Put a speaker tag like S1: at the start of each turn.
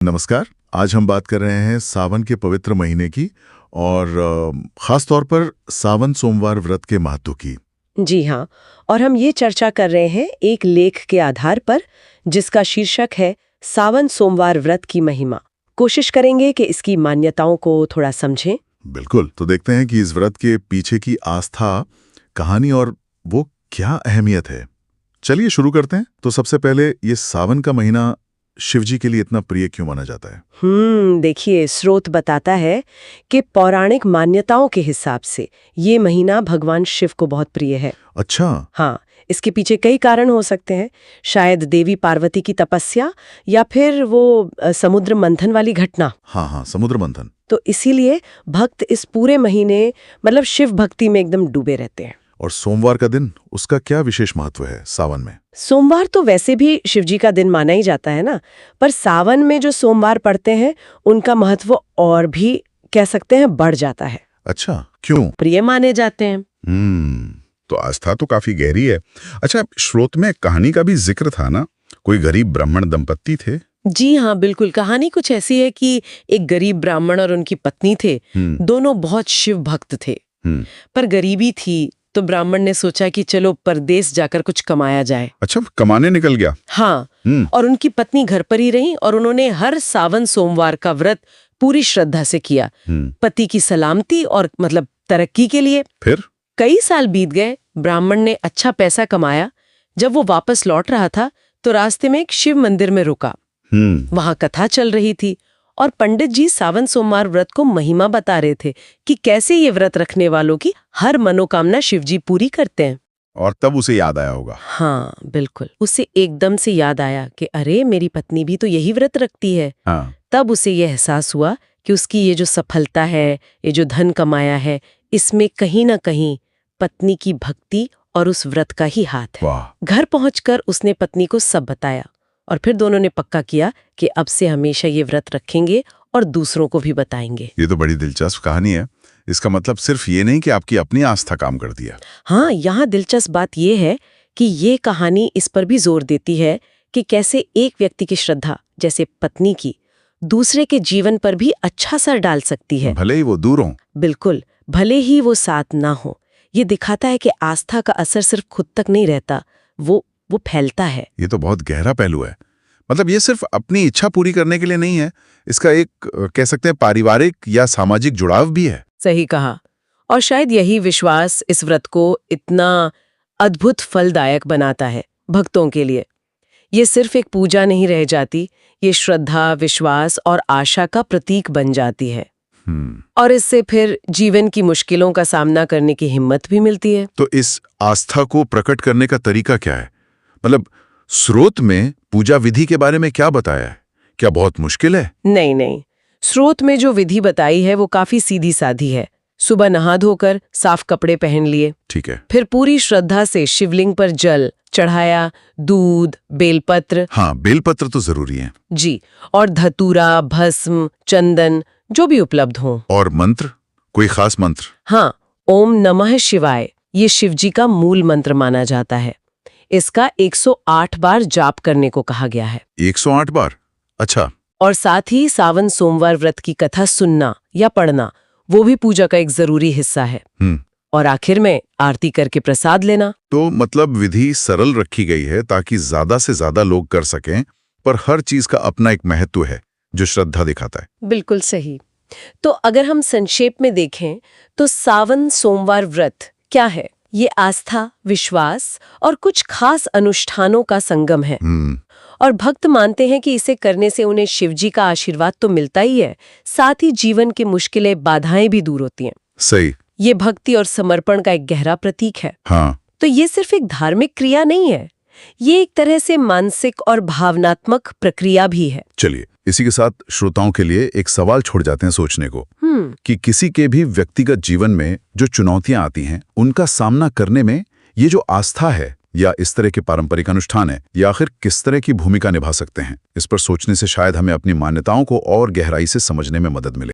S1: नमस्कार। आज हम बात कर रहे हैं सावन के पवित्र महीने की और खास तौर पर सावन सोमवार व्रत के महत्व की।
S2: जी हाँ, और हम ये चर्चा कर रहे हैं एक लेख के आधार पर जिसका शीर्षक है सावन सोमवार व्रत की महिमा। कोशिश करेंगे कि इसकी मान्यताओं को थोड़ा समझें।
S1: बिल्कुल, तो देखते हैं कि इस व्रत के पीछे की आस्था, कहानी और वो क्या अहमियत है। चलिए शुरू करते हैं। तो सबसे पहले ये सावन का महीना शिव जी के लिए इतना प्रिय क्यों माना जाता है?
S2: देखिए, स्रोत बताता है कि पौराणिक मान्यताओं के हिसाब से ये महीना भगवान शिव को बहुत प्रिय है।
S1: अच्छा।
S2: हाँ, इसके पीछे कई कारण हो सकते हैं। शायद देवी पार्वती की तपस्या या फिर वो समुद्र मंथन वाली घटना।
S1: हाँ, समुद्र मंथन।
S2: तो इसीलिए भक्त इस पूरे महीने मतलब शिव भक्ति में एकदम डूबे रहते हैं।
S1: और सोमवार का दिन, उसका क्या विशेष महत्व है सावन में?
S2: सोमवार तो वैसे भी शिवजी का दिन माना ही जाता है ना, पर सावन में जो सोमवार पड़ते हैं उनका महत्व और भी कह सकते हैं बढ़ जाता है।
S1: अच्छा, क्यों?
S2: प्रिय माने जाते हैं।
S3: तो आस्था तो काफी गहरी है। अच्छा, स्रोत में कहानी का भी जिक्र था ना, कोई गरीब ब्राह्मण दंपत्ति थे।
S2: जी हाँ, बिल्कुल। कहानी कुछ ऐसी है कि एक गरीब ब्राह्मण और उनकी पत्नी थे। दोनों बहुत शिव भक्त थे, पर गरीबी थी तो ब्राह्मण ने सोचा कि चलो परदेश जाकर कुछ कमाया जाए।
S3: अच्छा, कमाने निकल गया।
S2: हाँ, और उनकी पत्नी घर पर ही रही और उन्होंने हर सावन सोमवार का व्रत पूरी श्रद्धा से किया, पति की सलामती और मतलब तरक्की के लिए।
S3: फिर
S2: कई साल बीत गए, ब्राह्मण ने अच्छा पैसा कमाया। जब वो वापस लौट रहा था तो रास्ते में एक शिव मंदिर में रुका। वहां कथा चल रही थी और पंडित जी सावन सोमवार व्रत को महिमा बता रहे थे कि कैसे ये व्रत रखने वालों की हर मनोकामना शिवजी पूरी करते हैं।
S3: और तब उसे याद आया होगा।
S2: हाँ, बिल्कुल। उसे एकदम से याद आया कि अरे, मेरी पत्नी भी तो यही व्रत रखती है।
S3: हाँ।
S2: तब उसे यह एहसास हुआ कि उसकी ये जो सफलता है, ये जो धन कमाया है, इसमें कहीं ना कहीं पत्नी की भक्ति और उस व्रत का ही हाथ है।
S3: वाह।
S2: घर पहुंचकर उसने पत्नी को सब बताया और फिर दोनों ने पक्का किया कि अब से हमेशा ये व्रत रखेंगे और दूसरों को भी बताएंगे।
S3: ये तो बड़ी दिलचस्प कहानी है। इसका मतलब सिर्फ ये नहीं कि आपकी अपनी आस्था काम कर दिया।
S2: हाँ, यहाँ दिलचस्प बात यह है कि ये कहानी इस पर भी जोर देती है कि कैसे एक व्यक्ति की श्रद्धा, जैसे पत्नी की, दूसरे के जीवन पर भी अच्छा असर डाल सकती है,
S3: भले ही वो दूर हों।
S2: बिल्कुल, भले ही वो साथ ना हो। ये दिखाता है कि आस्था का असर सिर्फ खुद तक नहीं रहता, वो फैलता है।
S3: ये तो बहुत गहरा पहलू है। मतलब ये सिर्फ अपनी इच्छा पूरी करने के लिए नहीं है, इसका एक कह सकते हैं पारिवारिक या सामाजिक जुड़ाव भी है।
S2: सही कहा। और शायद यही विश्वास इस व्रत को इतना अद्भुत फलदायक बनाता है भक्तों के लिए। ये सिर्फ एक पूजा नहीं रह जाती, ये श्रद्धा, विश्वास और आशा का प्रतीक बन जाती है। और इससे फिर जीवन की मुश्किलों का सामना करने की हिम्मत भी मिलती है।
S3: तो इस आस्था को प्रकट करने का तरीका क्या है? मतलब स्रोत में पूजा विधि के बारे में क्या बताया है? क्या बहुत मुश्किल है?
S2: नहीं, स्रोत में जो विधि बताई है वो काफी सीधी साधी है। सुबह नहा धोकर साफ कपड़े पहन लिए,
S3: ठीक है।
S2: फिर पूरी श्रद्धा से शिवलिंग पर जल चढ़ाया, दूध, बेलपत्र।
S3: हाँ, बेलपत्र तो जरूरी है
S2: जी, और धतूरा, भस्म, चंदन, जो भी उपलब्ध हो।
S3: और मंत्र, कोई खास मंत्र?
S2: हाँ, ओम नमः शिवाय ये शिवजी का मूल मंत्र माना जाता है। इसका 108 बार जाप करने को कहा गया है।
S3: 108 बार? अच्छा।
S2: और साथ ही सावन सोमवार व्रत की कथा सुनना या पढ़ना, वो भी पूजा का एक जरूरी हिस्सा है। और आखिर में आरती करके प्रसाद लेना।
S3: तो मतलब विधि सरल रखी गई है ताकि ज्यादा से ज्यादा लोग कर सकें, पर हर चीज का अपना एक महत्व है जो श्रद्धा दिखाता है।
S2: बिल्कुल सही। तो अगर हम संक्षेप में देखें तो सावन सोमवार व्रत क्या है? ये आस्था, विश्वास और कुछ खास अनुष्ठानों का संगम है। और भक्त मानते हैं कि इसे करने से उन्हें शिवजी का आशीर्वाद तो मिलता ही है, साथ ही जीवन की मुश्किलें, बाधाएं भी दूर होती हैं।
S3: सही।
S2: ये भक्ति और समर्पण का एक गहरा प्रतीक है।
S3: हाँ।
S2: तो ये सिर्फ एक धार्मिक क्रिया नहीं है, ये एक तरह से मानसिक और भावनात्मक प्रक्रिया भी है।
S3: चलिए, इसी के साथ श्रोताओं के लिए एक सवाल छोड़ जाते हैं सोचने को, कि किसी के भी व्यक्तिगत जीवन में जो चुनौतियां आती हैं, उनका सामना करने में ये जो आस्था है या इस तरह के पारंपरिक अनुष्ठान है, या आखिर किस तरह की भूमिका निभा सकते हैं। इस पर सोचने से शायद हमें अपनी मान्यताओं को और गहराई से समझने में मदद मिले।